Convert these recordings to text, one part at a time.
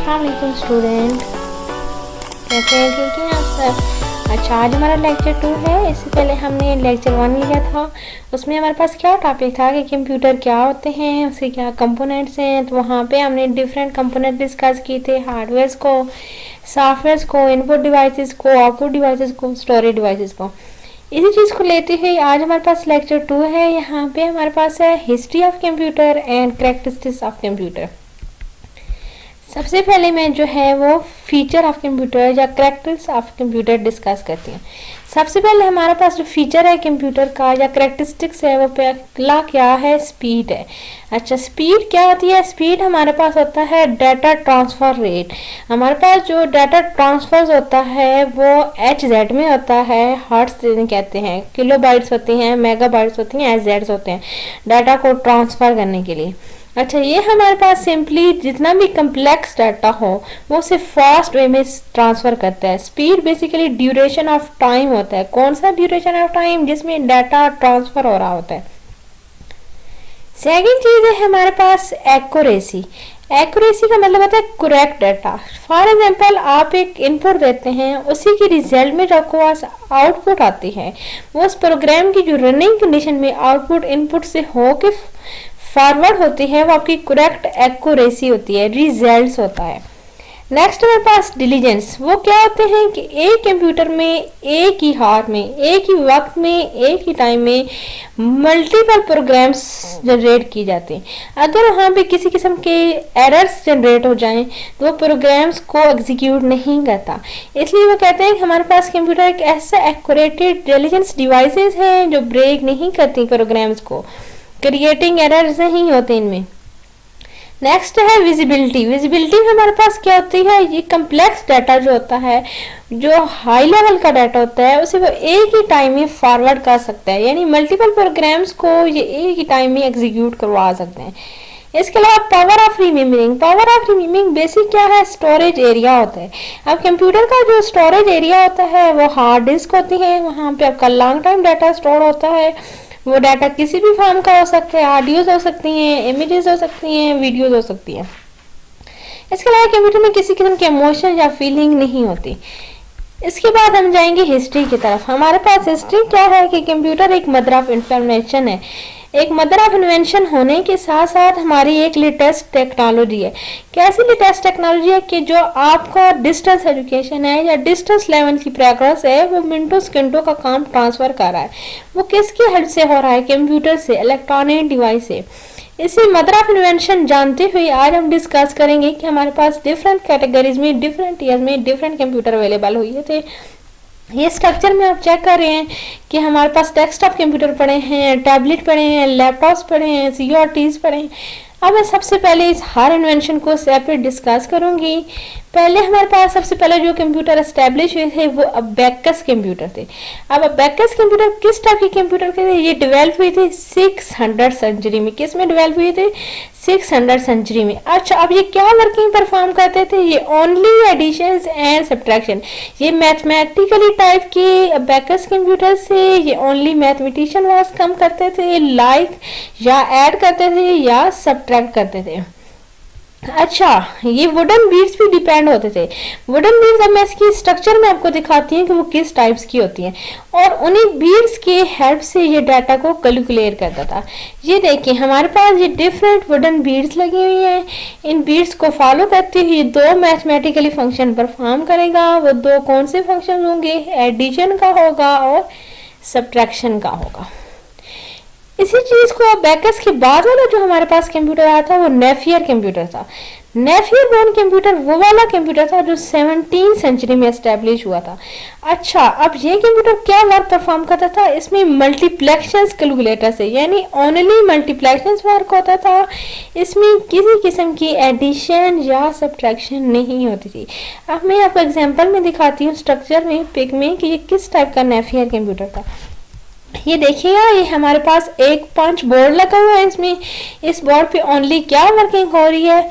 अस्सलाम वालेकुम स्टूडेंट, कैसे हैं? ठीक है आप सब। अच्छा, आज हमारा लेक्चर 2 है। इससे पहले हमने लेक्चर 1 लिया था। उसमें हमारे पास क्या टॉपिक था कि कंप्यूटर क्या होते हैं, उसके क्या कंपोनेंट्स हैं। तो वहाँ पे हमने डिफरेंट कंपोनेंट डिस्कस किए थे, हार्डवेयर को, सॉफ्टवेयर को, इनपुट डिवाइसेस को, आउटपुट डिवाइसेस को, स्टोरेज डिवाइसेस को। इसी चीज़ को लेते हुए आज हमारे पास लेक्चर 2 है। यहाँ पे हमारे पास है history of computer and characteristics of computer. सबसे पहले मैं जो है वो फीचर ऑफ कंप्यूटर या कैरेक्टरिस्टिक्स ऑफ कंप्यूटर डिस्कस करती हूँ। सबसे पहले हमारे पास जो फीचर है कंप्यूटर का या कैरेक्टरिस्टिक्स है वो पहला क्या है, स्पीड है। अच्छा, स्पीड क्या होती है? स्पीड हमारे पास होता है डाटा ट्रांसफर रेट। हमारे पास जो डाटा ट्रांसफर होता है वो HZ में होता है, हर्ट्ज कहते हैं, किलोबाइट्स होते हैं, मेगाबाइट्स होती हैं, SZ होते हैं डाटा को ट्रांसफर करने के लिए। अच्छा, ये हमारे पास सिंपली जितना भी कम्प्लेक्स डाटा हो वो उसे फास्ट वे में ट्रांसफर करता है। Speed basically duration of time होता है। कौन सा ड्यूरेशन ऑफ टाइम? जिसमें डाटा ट्रांसफर हो रहा होता है। सेकंड चीज है हमारे पास एक्यूरेसी। एक्यूरेसी का मतलब होता है करेक्ट डाटा। फॉर एग्जांपल, आप एक इनपुट देते हैं, उसी के रिजल्ट में जो आपको आउटपुट आती है वो उस प्रोग्राम की जो रनिंग कंडीशन में आउटपुट इनपुट से हो के फॉरवर्ड होती है, वो आपकी करेक्ट एक्यूरेसी होती है, रिजल्ट्स होता है। नेक्स्ट हमारे पास डिलीजेंस। वो क्या होते हैं कि एक कंप्यूटर में एक ही हार में, एक ही वक्त में, एक ही टाइम में मल्टीपल प्रोग्राम्स जनरेट की जाते हैं। अगर वहाँ पे किसी किस्म के एरर्स जनरेट हो जाएं तो वो प्रोग्राम्स को एग्जीक्यूट नहीं करता। इसलिए वो कहते हैं कि हमारे पास कंप्यूटर एक ऐसा एक्यूरेटेड डिलीजेंस डिवाइसेस हैं जो ब्रेक नहीं करती प्रोग्राम्स को, क्रिएटिंग एरर्स नहीं होते इनमें। नेक्स्ट है विजिबिलिटी। विजिबिलिटी हमारे पास क्या होती है? ये कम्प्लेक्स डाटा जो होता है, जो हाई लेवल का डाटा होता है, उसे वो एक ही टाइम में फॉरवर्ड कर सकता है, यानी मल्टीपल प्रोग्राम्स को ये एक ही टाइम में एग्जीक्यूट करवा सकते हैं। इसके अलावा power of remembering. Power of remembering basic क्या है? स्टोरेज एरिया होता है। अब कंप्यूटर का जो स्टोरेज एरिया होता है वो हार्ड डिस्क होती है, वहाँ पे आपका लॉन्ग टाइम डाटा स्टोर होता है। वो डाटा किसी भी फॉर्म का हो सकता है, ऑडियोज हो सकती हैं, इमेजेस हो सकती हैं, वीडियोज हो सकती हैं। इसके अलावा कंप्यूटर में किसी किस्म की इमोशन या फीलिंग नहीं होती। इसके बाद हम जाएंगे हिस्ट्री की तरफ। हमारे पास हिस्ट्री क्या है कि कंप्यूटर एक मदर ऑफ इंफॉर्मेशन है। एक मदर ऑफ इन्वेंशन होने के साथ साथ हमारी एक लेटेस्ट टेक्नोलॉजी है। कैसी लेटेस्ट टेक्नोलॉजी है कि जो आपका डिस्टेंस एजुकेशन है या डिस्टेंस लेवल की प्रोग्रेस है वो मिनटों सेकंडों का काम ट्रांसफर कर रहा है। वो किसकी हेल्प से हो रहा है? कंप्यूटर से, इलेक्ट्रॉनिक डिवाइस से। इसी मदर ऑफ इन्वेंशन जानते हुए आज हम डिस्कस करेंगे कि हमारे पास डिफरेंट कैटेगरीज में, डिफरेंट ईयर में डिफरेंट कंप्यूटर अवेलेबल हुए थे। ये स्ट्रक्चर में आप चेक कर रहे हैं कि हमारे पास डेस्कटॉप कंप्यूटर पड़े हैं, टैबलेट पड़े हैं, लैपटॉप्स पड़े हैं, CRTs पड़े हैं। अब मैं सबसे पहले इस हर इन्वेंशन को सेपरेट डिस्कस करूंगी। पहले हमारे पास सबसे पहले जो कंप्यूटर एस्टेब्लिश हुए थे वो अबेकस कंप्यूटर थे। अब अबेकस कंप्यूटर किस टाइप के कंप्यूटर के थे? ये डेवलप हुए थे 600 सेंचुरी में। किस में डेवलप हुए थे? 600 सेंचुरी में। अच्छा, अब ये क्या वर्किंग परफॉर्म करते थे? ये ओनली एडिशन एंड सब्ट्रैक्शन। ये मैथमेटिकली टाइप के अबेकस कंप्यूटर से ये ओनली मैथमेटिशियन वास कम करते थे, लाइक या ऐड करते थे या सब्ट्रैक्ट करते थे। अच्छा, ये वुडन बीड्स भी डिपेंड होते थे। वुडन बीड्स, अब मैं इसकी स्ट्रक्चर में आपको दिखाती हूँ कि वो किस टाइप्स की होती हैं, और उन्हीं बीड्स के हेल्प से ये डाटा को कैलकुलेट करता था। ये देखिए हमारे पास ये डिफरेंट वुडन बीड्स लगी हुई हैं। इन बीड्स को फॉलो करते हुए दो मैथमेटिकली फंक्शन परफॉर्म करेगा। वो दो कौन से फंक्शन होंगे? एडिशन का होगा और सब्ट्रैक्शन का होगा। इसी चीज को अबेकस के बाद वाला जो हमारे पास कंप्यूटर आया था वो नेफियर कंप्यूटर था। नेफियर बोर्न कंप्यूटर वो वाला कंप्यूटर था जो 17वीं सेंचुरी में एस्टेब्लिश हुआ था। अच्छा, अब ये कंप्यूटर क्या वर्क परफॉर्म करता था? इसमें मल्टीप्लेक्शंस कैलकुलेटर से, यानी ओनली मल्टीप्लेक्शंस वर्क होता था। इसमें किसी किस्म की एडिशन या सब्ट्रैक्शन नहीं होती थी। अब मैं आपको एग्जांपल में दिखाती हूँ स्ट्रक्चर में, पिक में, कि ये किस टाइप का नेफियर कंप्यूटर था। ये देखिएगा, ये हमारे पास एक पंच बोर्ड लगा हुआ है। इसमें इस बोर्ड पे ओनली क्या वर्किंग हो रही है?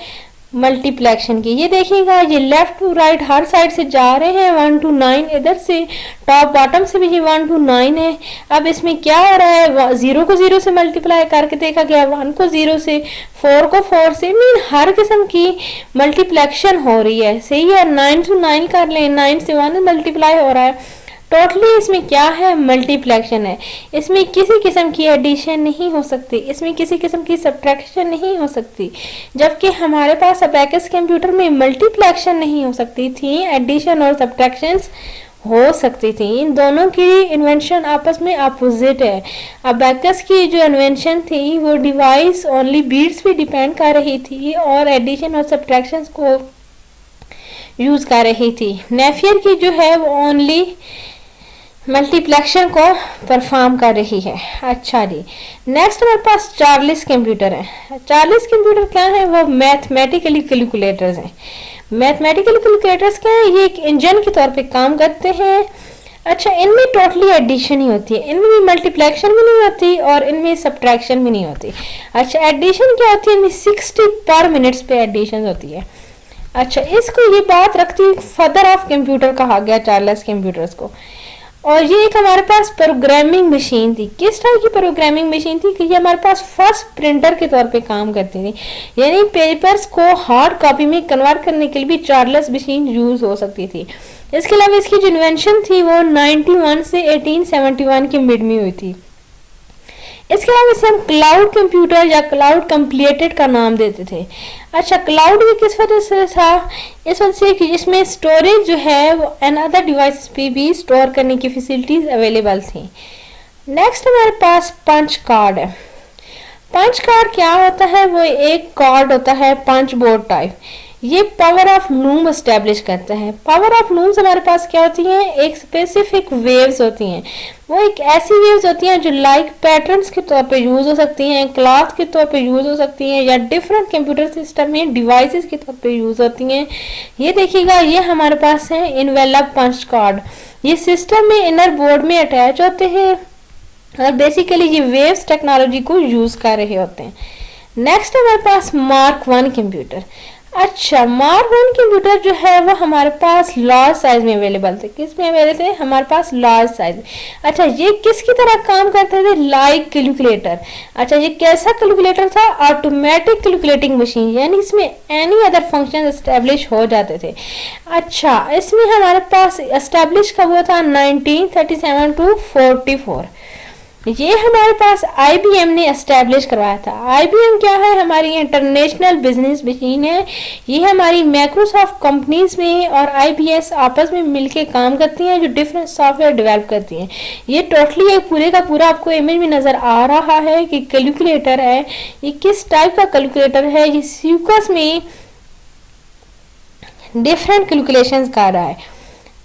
मल्टीप्लेक्शन की। ये देखिएगा, ये लेफ्ट टू राइट हर साइड से जा रहे हैं 1 to 9, इधर से टॉप बॉटम से भी ये 1 to 9 है। अब इसमें क्या हो रहा है, 0 को 0 से मल्टीप्लाई करके देखा गया, 1 को 0 से, 4 को 4 से, मीन हर किस्म की मल्टीप्लेक्शन हो रही है। सही है, 9 to 9 कर लें, 9 से 1 मल्टीप्लाई हो रहा है। टोटली इसमें क्या है, मल्टीप्लेक्शन है। इसमें किसी किस्म की एडिशन नहीं हो सकती, इसमें किसी किस्म की सब्ट्रैक्शन नहीं हो सकती, जबकि हमारे पास अबैकस कंप्यूटर में मल्टीप्लेक्शन नहीं हो सकती थी, एडिशन और सब्ट्रैक्शंस हो सकती थी। इन दोनों की इन्वेंशन आपस में अपोजिट है। अबैकस की जो इन्वेंशन थी वो डिवाइस ओनली बीट्स पे डिपेंड कर रही थी और एडिशन और सब्ट्रैक्शंस को यूज कर रही थी। नेफियर की जो है वो ओनली मल्टीप्लेक्शन को परफॉर्म कर रही है। अच्छा जी, नेक्स्ट हमारे पास चार्ल्स कंप्यूटर है। चार्ल्स कंप्यूटर क्या है, वो मैथमेटिकली कैलकुलेटर्स हैं। मैथमेटिकल कैलकुलेटर्स क्या है, ये एक इंजन के तौर पे काम करते हैं। अच्छा, इनमें टोटली एडिशन ही होती है, इनमें भी मल्टीप्लेक्शन भी नहीं होती और इनमें सब्ट्रैक्शन भी नहीं होती। अच्छा, एडिशन क्या होती है, इनमें 60 पर मिनट्स पे एडिशन होती है। अच्छा, इसको ये बात रखती, फादर ऑफ कंप्यूटर कहा गया चार्ल्स कंप्यूटर्स को। और ये एक हमारे पास प्रोग्रामिंग मशीन थी। किस टाइप की प्रोग्रामिंग मशीन थी कि ये हमारे पास फर्स्ट प्रिंटर के तौर पे काम करती थी, यानी पेपर्स को हार्ड कॉपी में कन्वर्ट करने के लिए भी चार्ल्स मशीन यूज हो सकती थी। इसके अलावा इसकी जो इन्वेंशन थी वो 91 से 1871 के मिड में हुई थी। इसके अलावा इसे हम क्लाउड कंप्यूटर या क्लाउड कंप्लीटेड का नाम देते थे। अच्छा, क्लाउड भी किस वजह से था, इस वजह से कि इसमें स्टोरेज जो है वो अनदर डिवाइस पे भी स्टोर करने की फैसिलिटीज अवेलेबल थी। नेक्स्ट हमारे पास पंच कार्ड है। पंच कार्ड क्या होता है, वो एक कार्ड होता है पंच बोर्ड टाइप। ये पावर ऑफ लूम एस्टेब्लिश करता है। पावर ऑफ लूम्स हमारे पास क्या होती हैं, एक स्पेसिफिक वेव्स होती हैं। वो एक ऐसी वेव्स होती हैं जो लाइक पैटर्न्स के तौर पे यूज हो सकती हैं, क्लॉथ के तौर पे यूज हो सकती हैं, या डिफरेंट कंप्यूटर सिस्टम में डिवाइसेस के तौर पे यूज होती हैं। ये देखिएगा, ये हमारे पास है इनवेलप पंच कार्ड। ये सिस्टम में इनर बोर्ड में अटैच होते हैं और बेसिकली ये वेव्स टेक्नोलॉजी को यूज कर रहे होते हैं। नेक्स्ट हमारे पास मार्क 1 कंप्यूटर। अच्छा, मार्क 1 कंप्यूटर जो है वो हमारे पास लार्ज साइज में अवेलेबल थे। किस में अवेलेबल थे, हमारे पास लार्ज साइज। अच्छा, ये किसकी तरह काम करते थे, लाइक कैलकुलेटर। अच्छा, ये कैसा कैलकुलेटर था, ऑटोमेटिक कैलकुलेटिंग मशीन, यानी इसमें एनी अदर फंक्शन एस्टेब्लिश हो जाते थे। अच्छा, इसमें हमारे पास एस्टेब्लिश कब हुआ था, 1937 to 44। ये हमारे पास IBM ने एस्टेब्लिश करवाया था। IBM क्या है, हमारी इंटरनेशनल बिजनेस मशीन है। ये हमारी माइक्रोसॉफ्ट कंपनीज में और IBS आपस में मिलके काम करती हैं, जो डिफरेंट सॉफ्टवेयर डेवलप करती हैं। ये टोटली एक पूरे का पूरा आपको इमेज में नजर आ रहा है कि कैलकुलेटर है। ये किस टाइप का कैलकुलेटर है, ये सीक्वेंस में डिफरेंट कैलकुलेशंस कर रहा है।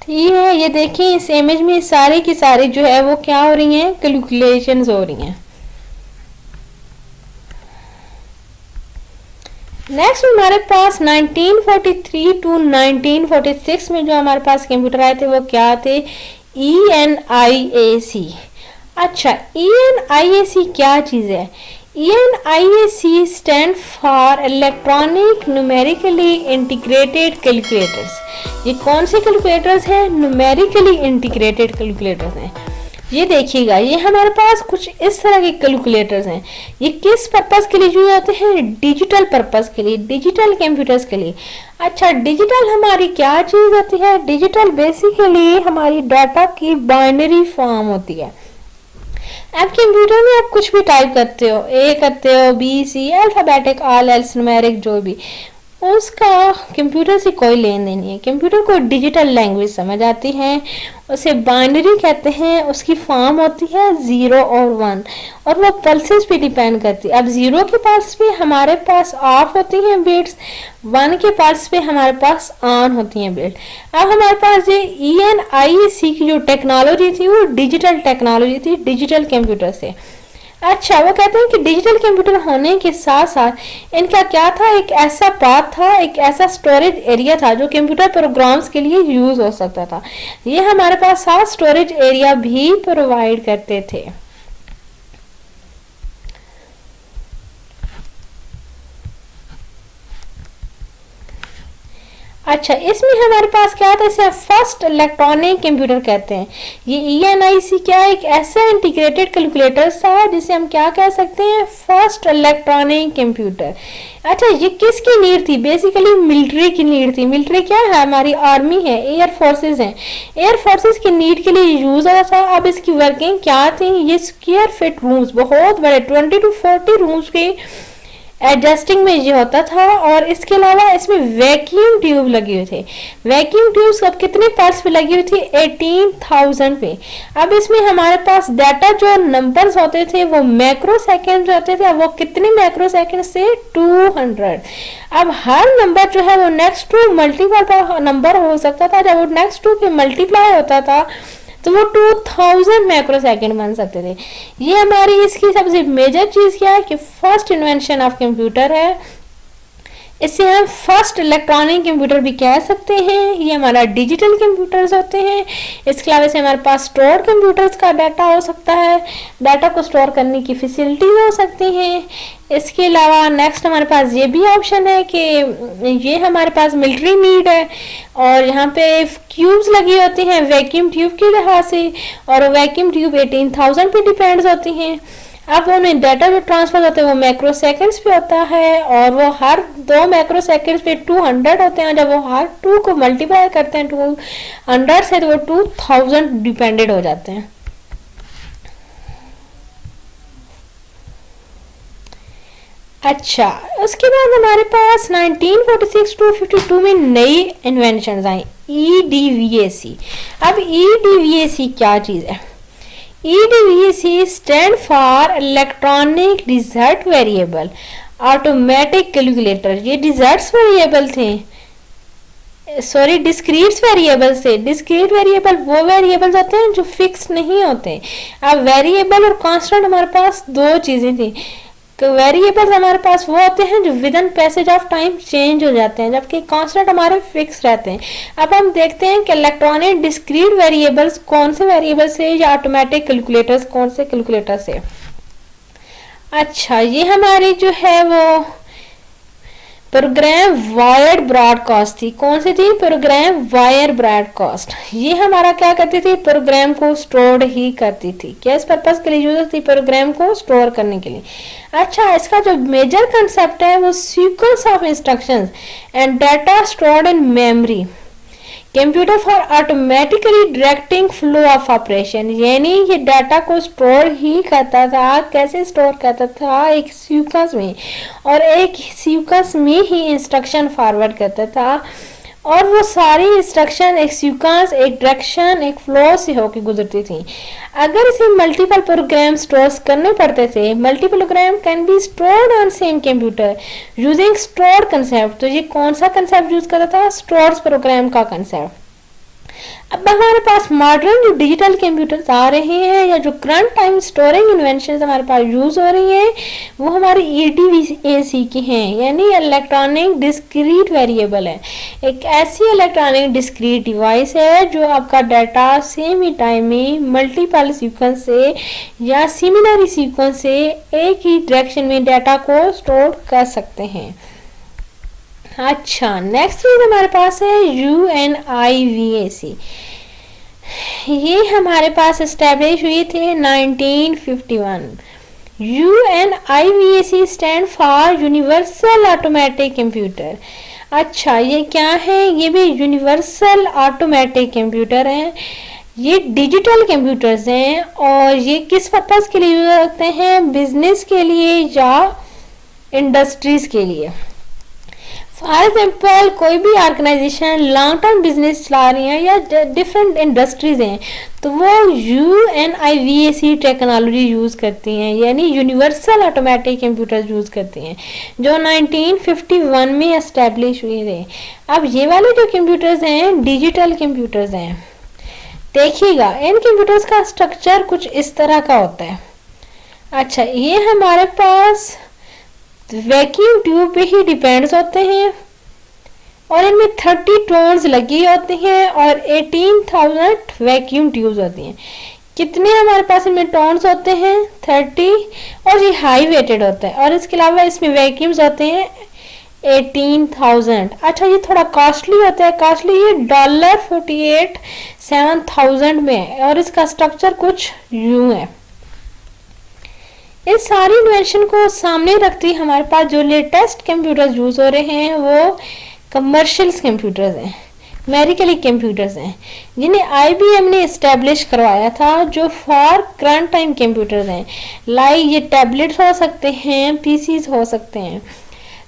ठीक है, ये देखिए इस इमेज में सारे की सारी जो है वो क्या हो रही हैं, कैलकुलेशंस हो रही हैं। नेक्स्ट हमारे पास 1943 to 1946 में जो हमारे पास कंप्यूटर आए थे वो क्या थे, ENIAC। अच्छा, ENIAC क्या चीज है, ENIAC stand for electronic numerically integrated calculators. ये कौन से कैलकुलेटर्स हैं, न्यूमेरिकली इंटीग्रेटेड कैलकुलेटर्स हैं। ये देखिएगा, ये हमारे पास कुछ इस तरह के कैलकुलेटर्स हैं। ये किस पर्पस के लिए यूज होते हैं, डिजिटल पर्पस के लिए, डिजिटल कंप्यूटर्स के लिए। अच्छा, डिजिटल हमारी क्या चीज होती है, डिजिटल बेसिकली हमारी डाटा की बाइनरी फॉर्म होती है। आप कंप्यूटर में आप कुछ भी टाइप करते हो, A करते हो, B C, alphabetic, all else, numeric, जो भी, उसका कंप्यूटर से कोई लेन देन नहीं है। कंप्यूटर को डिजिटल लैंग्वेज समझ आती है, उसे बाइनरी कहते हैं, उसकी फॉर्म होती है 0 और 1 और वो पल्सेस पे डिपेंड करती है। अब 0 के पल्स पे हमारे पास ऑफ होती हैं बिट्स, 1 के पल्स पे हमारे पास ऑन होती हैं बिट। अब हमारे पास ये ENIAC की जो टेक्नोलॉजी थी वो डिजिटल टेक्नोलॉजी थी, डिजिटल कंप्यूटर से। अच्छा, वो कहते हैं कि डिजिटल कंप्यूटर होने के साथ साथ इनका क्या था, एक ऐसा पाथ था, एक ऐसा स्टोरेज एरिया था जो कंप्यूटर प्रोग्राम्स के लिए यूज हो सकता था। ये हमारे पास साथ स्टोरेज एरिया भी प्रोवाइड करते थे। अच्छा, इसमें हमारे पास क्या था, इसे फर्स्ट इलेक्ट्रॉनिक कंप्यूटर कहते हैं। ये ENIC क्या, एक ऐसा इंटीग्रेटेड कैलकुलेटर था जिसे हम क्या कह सकते हैं, फर्स्ट इलेक्ट्रॉनिक कंप्यूटर। अच्छा, ये किसकी नीड थी, बेसिकली मिलिट्री की नीड थी। मिलिट्री क्या है, हमारी आर्मी है, एयर फोर्सेस हैं, एयर फोर्सेस की नीड के लिए यूज होता था। अब इसकी वर्किंग क्या थी, ये स्क्वायर फिट रूम्स, बहुत बड़े 20 to 40 रूम्स के एडजस्टिंग में ये होता था। और इसके अलावा इसमें वैक्यूम ट्यूब लगे हुए थे। वैक्यूम ट्यूब्स अब कितने पार्ट्स पे लगी हुई थी, 18,000 पे। अब इसमें हमारे पास डाटा जो नंबर्स होते थे वो मैक्रो सेकेंड होते थे। अब वो कितने मैक्रो सेकेंड से 200। अब हर नंबर जो है वो नेक्स्ट टू मल्टीपल नंबर हो सकता था। जब वो नेक्स्ट टू पे मल्टीप्लाई होता था तो वो 2000 माइक्रो सेकेंड बन सकते थे। ये हमारी इसकी सबसे मेजर चीज क्या है कि फर्स्ट इन्वेंशन ऑफ कंप्यूटर है। इसे हम फर्स्ट इलेक्ट्रॉनिक कंप्यूटर भी कह सकते हैं। ये हमारा डिजिटल कंप्यूटर्स होते हैं। इसके अलावा से हमारे पास स्टोर कंप्यूटर्स का डाटा हो सकता है, डाटा को स्टोर करने की फैसिलिटीज हो सकती हैं। इसके अलावा नेक्स्ट हमारे पास ये भी ऑप्शन है कि ये हमारे पास मिलिट्री नीड है और यहाँ पे क्यूब्स लगी होती हैं वैक्यूम ट्यूब के लिहाज से, और वैक्यूम ट्यूब 18,000 पे डिपेंड्स होती हैं। अब उन्हें डाटा जो ट्रांसफर होते हैं वो माइक्रो सेकेंड्स पे होता है और वो हर 2 माइक्रो सेकेंड्स पे 200 होते हैं। जब वो हर 2 को मल्टीप्लाई करते हैं 200 से तो वो 2000 डिपेंडेड हो जाते हैं। अच्छा, उसके बाद हमारे पास 1946 टू 52 में नई इन्वेंशन आई, EDVAC। अब EDVAC क्या चीज़ है, EDVAC stand for electronic digit variable automatic calculator. ये डिजिट्स वेरिएबल थे, सॉरी डिस्क्रीट वेरिएबल्स थे। डिस्क्रीट वेरिएबल वो वेरिएबल्स होते हैं जो फिक्स नहीं होते। अब वेरिएबल और कांस्टेंट हमारे पास दो चीज़ें थी। वेरिएबल्स हमारे पास वो होते हैं जो with in passage of time change हो जाते हैं, जबकि कांस्टेंट हमारे फिक्स रहते हैं। अब हम देखते हैं कि इलेक्ट्रॉनिक डिस्क्रीट वेरिएबल्स कौन से वेरिएबल से या ऑटोमेटिक कैलकुलेटर्स कौन से कैलकुलेटर से। अच्छा, ये हमारी जो है वो प्रोग्राम वायर ब्रॉडकास्ट थी। कौन सी थी, प्रोग्राम वायर ब्रॉडकास्ट। ये हमारा क्या करती थी, प्रोग्राम को स्टोर ही करती थी। किस पर्पस के लिए यूज होती थी, प्रोग्राम को स्टोर करने के लिए। अच्छा, इसका जो मेजर कंसेप्ट है वो sequence of instructions and data stored in memory, computer for automatically directing flow of operation. यानी ये डाटा को स्टोर ही करता था। कैसे स्टोर करता था, एक सीक्वेंस में, और एक सीक्वेंस में ही इंस्ट्रक्शन फॉरवर्ड करता था। और वो सारी इंस्ट्रक्शन एक सीक्वेंस, एक डायरेक्शन, एक फ्लो से होकर गुजरती थी। अगर इसे मल्टीपल प्रोग्राम स्टोर करने पड़ते थे, multiple program can be stored on same computer using store concept. तो ये कौन सा कंसेप्ट यूज करता था, स्टोर प्रोग्राम का कंसेप्ट। अब हमारे पास मॉडर्न जो डिजिटल कंप्यूटर्स आ रहे हैं या जो करंट टाइम स्टोरिंग इन्वेंशन हमारे पास यूज हो रही हैं वो हमारी EDVAC की हैं, यानी इलेक्ट्रॉनिक डिस्क्रीट वेरिएबल है। एक ऐसी इलेक्ट्रॉनिक डिस्क्रीट डिवाइस है जो आपका डाटा सेम ही टाइम में मल्टीपल सीक्वेंस से या सिमिलर सीक्वेंस से एक ही डायरेक्शन में डाटा को स्टोर कर सकते हैं। अच्छा, नेक्स्ट चीज हमारे पास है UNIVAC। ये हमारे पास एस्टेब्लिश हुई थी 1951। UNIVAC stand for universal automatic computer. अच्छा, ये क्या है, ये भी यूनिवर्सल ऑटोमेटिक कंप्यूटर है। ये डिजिटल कंप्यूटर्स हैं और ये किस पर्पस के लिए यूज होते हैं, बिजनेस के लिए या इंडस्ट्रीज के लिए। फॉर एग्जाम्पल, कोई भी ऑर्गेनाइजेशन लॉन्ग टर्म बिजनेस चला रही है या डिफरेंट इंडस्ट्रीज हैं तो वो UNIVAC टेक्नोलॉजी यूज़ करती हैं, यानी यूनिवर्सल ऑटोमेटिक कंप्यूटर यूज़ करती हैं, जो 1951 में एस्टेब्लिश हुए थे। अब ये वाले जो कंप्यूटर्स हैं डिजिटल कंप्यूटर्स हैं। देखिएगा, इन कंप्यूटर्स का स्ट्रक्चर कुछ इस तरह का होता है। अच्छा, ये हमारे पास वैक्यूम ट्यूब पे ही डिपेंड्स होते हैं और इनमें 30 टोन्स लगी होती हैं और 18,000 वैक्यूम ट्यूब्स होती हैं। कितने हमारे पास इनमें टोन्स होते हैं, 30, और ये हाई वेटेड होता है। और इसके अलावा इसमें वैक्यूम्स होते हैं 18,000। अच्छा, ये थोड़ा कॉस्टली होता है, कॉस्टली ये $48,700 में है और इसका स्ट्रक्चर कुछ यूं है। इस सारी इन्वेंशन को सामने रखते हमारे पास जो लेटेस्ट कंप्यूटर्स यूज हो रहे हैं वो कमर्शियल कंप्यूटर्स हैं, मेडिकली कंप्यूटर्स हैं, जिन्हें IBM ने इस्टेब्लिश करवाया था, जो फॉर करंट टाइम कंप्यूटर्स हैं। लाइक ये टैबलेट्स हो सकते हैं, PCs हो सकते हैं।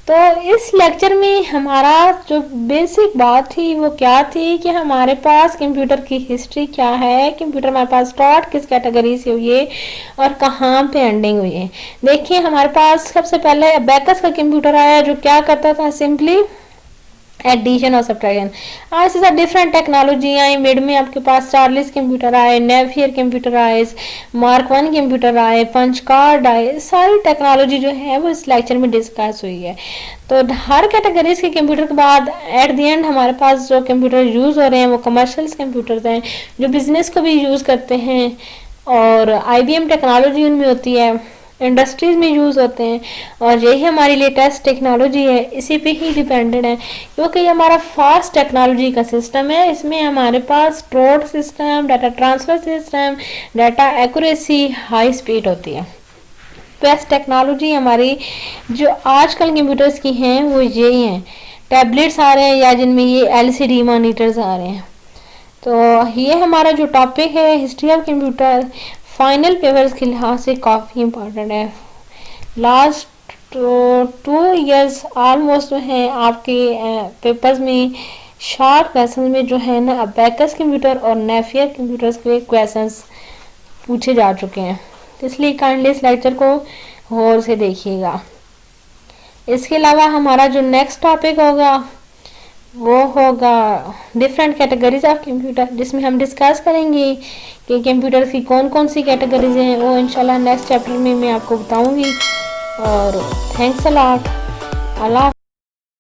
तो इस लेक्चर में हमारा जो बेसिक बात थी वो क्या थी कि हमारे पास कंप्यूटर की हिस्ट्री क्या है, कंप्यूटर हमारे पास स्टार्ट किस कैटेगरी से हुई है और कहाँ पे एंडिंग हुई है। देखिए, हमारे पास सबसे पहले अबेकस का कंप्यूटर आया जो क्या करता था, सिंपली एडिशन और सब्ट्रैक्शन। आज से डिफरेंट टेक्नोलॉजी आई, मिड में आपके पास चार्लिस कंप्यूटर आए, नेवियर कंप्यूटर आए, मार्क 1 कंप्यूटर आए, पंच कार्ड आए। सारी टेक्नोलॉजी जो है वो इस लेक्चर में डिस्कस हुई है। तो हर कैटेगरीज के कंप्यूटर के बाद एट द एंड हमारे पास जो कंप्यूटर यूज हो रहे हैं वो कमर्शियल कंप्यूटर्स हैं, जो बिजनेस को भी यूज करते हैं और IBM टेक्नोलॉजी उनमें होती है, इंडस्ट्रीज में यूज होते हैं और यही हमारी लेटेस्ट टेक्नोलॉजी है, इसी पे ही डिपेंडेंट है, क्योंकि ये हमारा फास्ट टेक्नोलॉजी का सिस्टम है। इसमें हमारे पास stored system, data transfer system, data accuracy, high speed होती है। बेस्ट टेक्नोलॉजी हमारी जो आजकल कंप्यूटर्स की हैं वो यही हैं, टैबलेट्स आ रहे हैं या जिनमें ये LCD मॉनिटर्स आ रहे हैं। तो ये हमारा जो टॉपिक है history of computer, final papers के लिहाज से काफ़ी इम्पोर्टेंट है। लास्ट 2 इयर्स ऑलमोस्ट जो है आपके पेपर्स में शॉर्ट क्वेश्चन में जो है ना अबेकस कंप्यूटर और नेवियर कंप्यूटर्स के क्वेश्चंस पूछे जा चुके हैं, इसलिए काइंडली इस लेक्चर को गौर से देखिएगा। इसके अलावा हमारा जो नेक्स्ट टॉपिक होगा वो होगा डिफरेंट कैटेगरीज ऑफ कंप्यूटर, जिसमें हम डिस्कस करेंगे कि कंप्यूटर की कौन कौन सी कैटेगरीज हैं, वो इंशाल्लाह नेक्स्ट चैप्टर में मैं आपको बताऊंगी। और थैंक्स अ लॉट। अल्लाह।